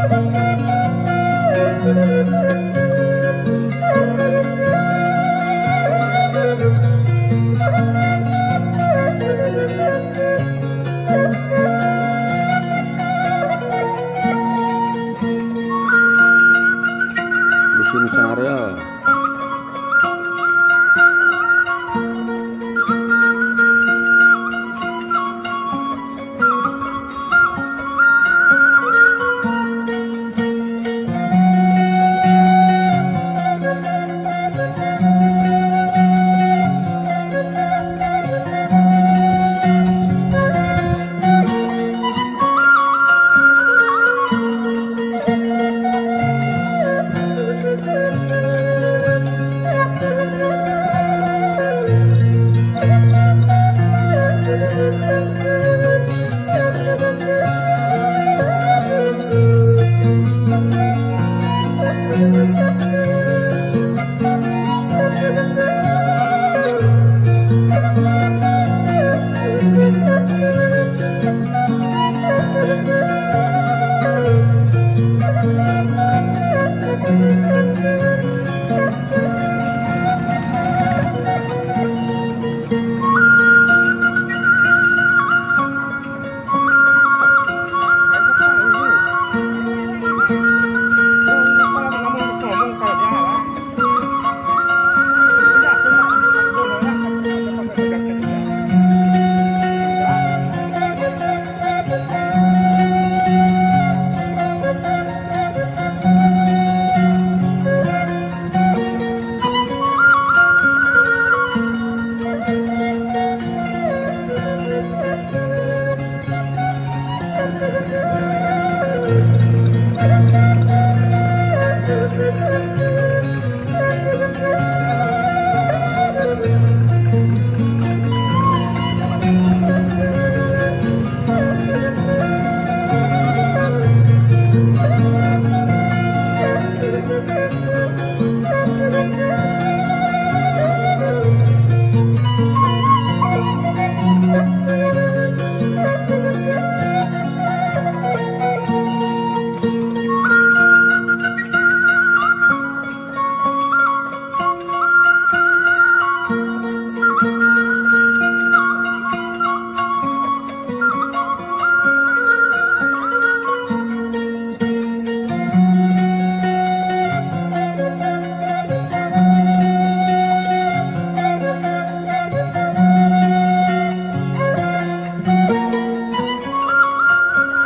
Di sini area.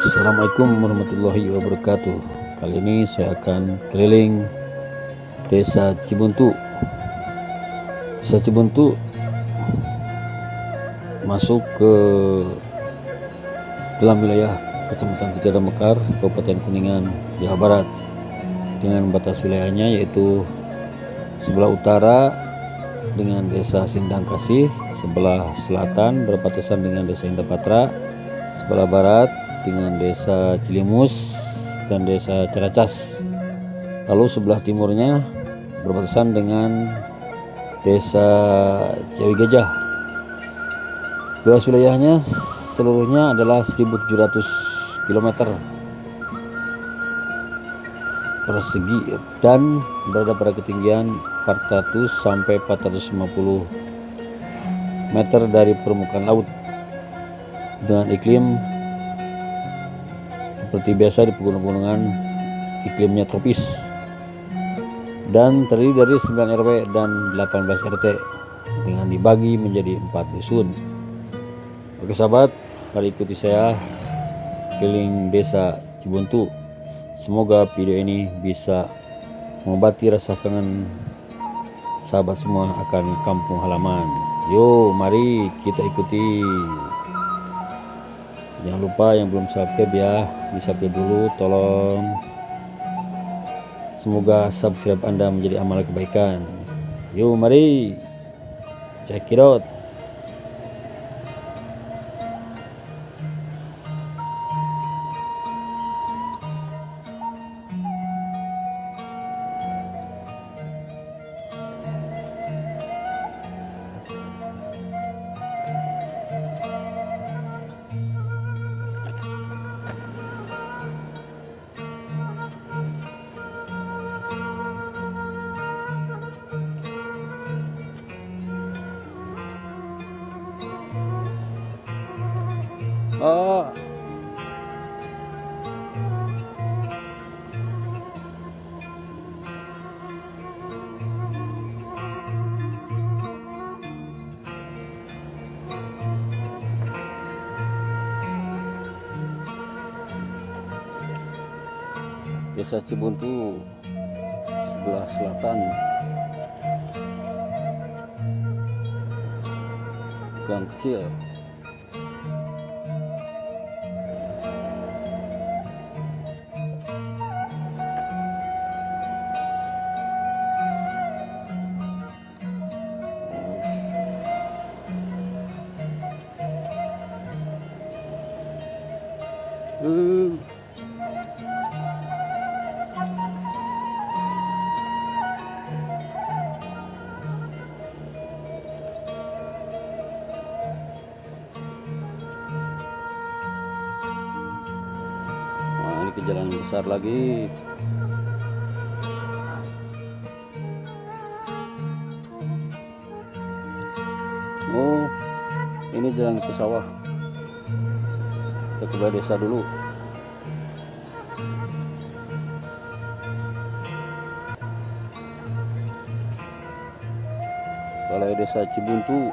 Assalamualaikum warahmatullahi wabarakatuh. Kali ini saya akan keliling Desa Cibuntu. Desa Cibuntu masuk ke dalam wilayah Kecamatan Cigadang Mekar, Kabupaten Kuningan, Jawa Barat, dengan batas wilayahnya yaitu sebelah utara dengan Desa Sindang Kasih, sebelah selatan berbatasan dengan Desa Indah Patra, sebelah barat dengan Desa Cilimus dan Desa Ciracas. Lalu sebelah timurnya berbatasan dengan Desa Ciawi Gajah. Luas wilayahnya seluruhnya adalah 1.700 km persegi dan berada pada ketinggian 400 sampai 450 meter dari permukaan laut, dengan iklim seperti biasa di pegunungan, iklimnya tropis, dan terdiri dari 9 RW dan 18 RT dengan dibagi menjadi 4 dusun. Oke sahabat, mari ikuti saya keliling Desa Cibuntu. Semoga video ini bisa mengobati rasa kangen sahabat semua akan kampung halaman. Yo, mari kita ikuti. Jangan lupa yang belum subscribe ya, di subscribe dulu tolong. Semoga subscribe Anda menjadi amal kebaikan. Yuk mari check it out. Oh, Desa Cibuntu sebelah selatan, gang kecil. Nah, ini ke jalan besar lagi. Oh, ini jalan ke sawah. Kita ke balai desa dulu. Balai Desa Cibuntu.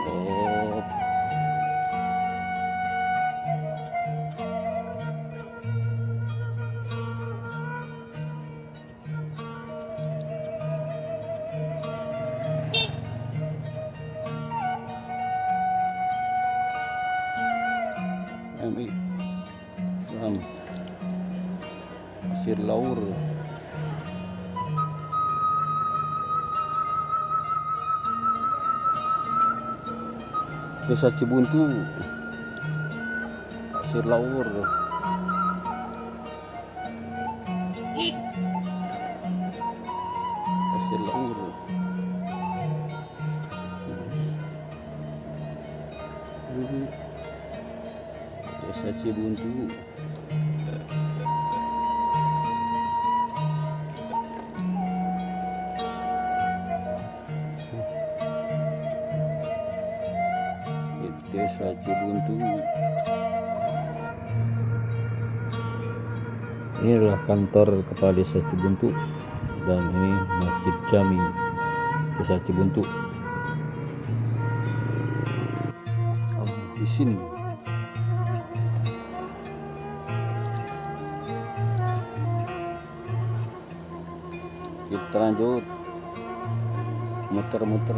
Oh, MI Pasir Laur. Desa Cibuntu, Pasir Laur. Pasir Laur. Desa Cibuntu. Desa Cibuntu. Ini adalah kantor kepala Desa Cibuntu, dan ini Masjid Jami Desa Cibuntu. Di sini kita lanjut muter-muter.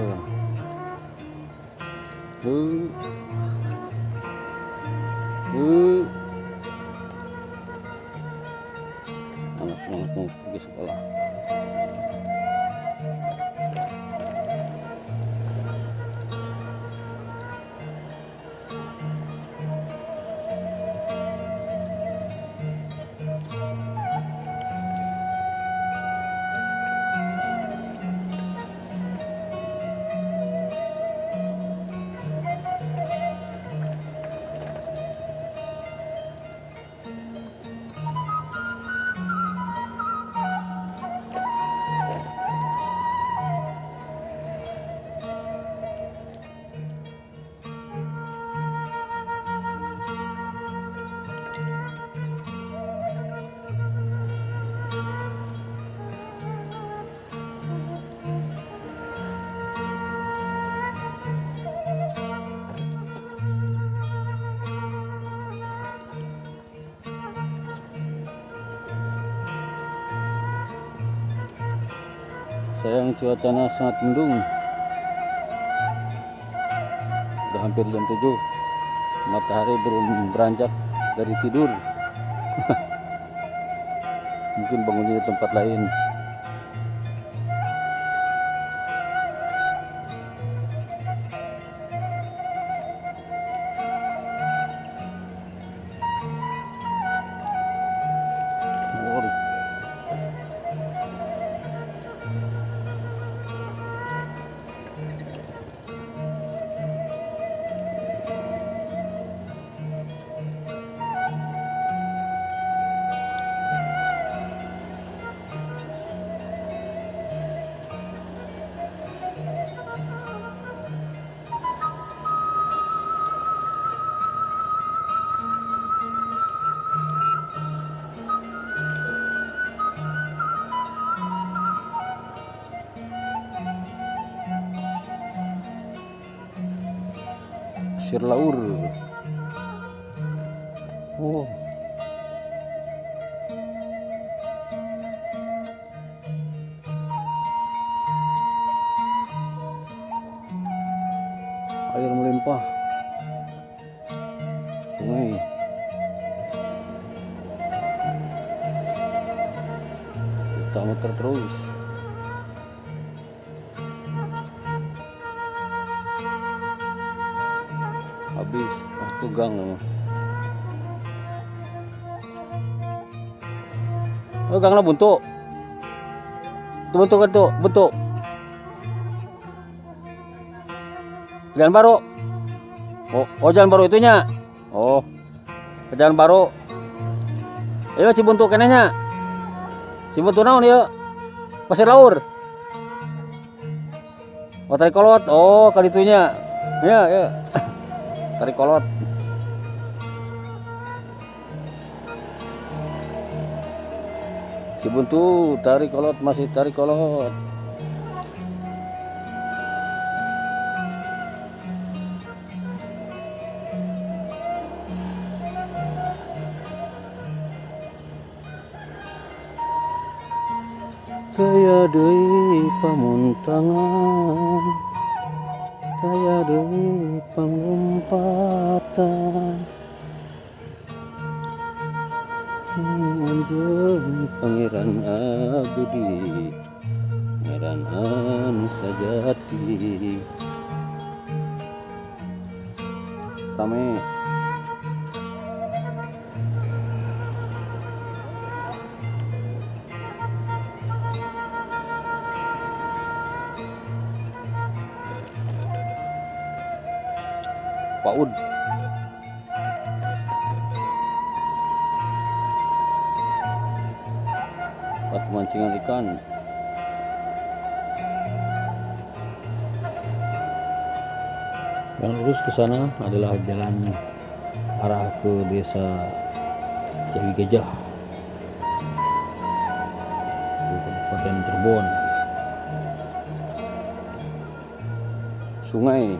Anak-anak mau pergi sekolah. Sayang cuacanya sangat mendung. Udah hampir jam 7. Matahari belum beranjak dari tidur. Mungkin bangunnya di tempat lain. pasir laur. Oh, air melimpah sungai. Kita muter terus. Habis waktu gang namanya. Oh, gang lah buntu. Itu buntu kan tuh, buntu. Jalan baru. Oh, jalan baru itunya. Oh, ke jalan baru. Ayo Cibuntu kenanya. Cibuntu naon ya? Pasir laur. Oh, tarik kolot. Oh, kali itunya. Ya, ya. Tarik kolot. Cibuntu tarik kolot, masih tarik kolot. Daya deui pamuntangan, daya deui panglompatan, anjeun pangeran abdi, ngaranan sajati. Rame. PAUD. Tempat pemancingan ikan. Yang lurus ke sana adalah jalan arah ke desa Jawi Gajah di Kabupaten Cirebon. Sungai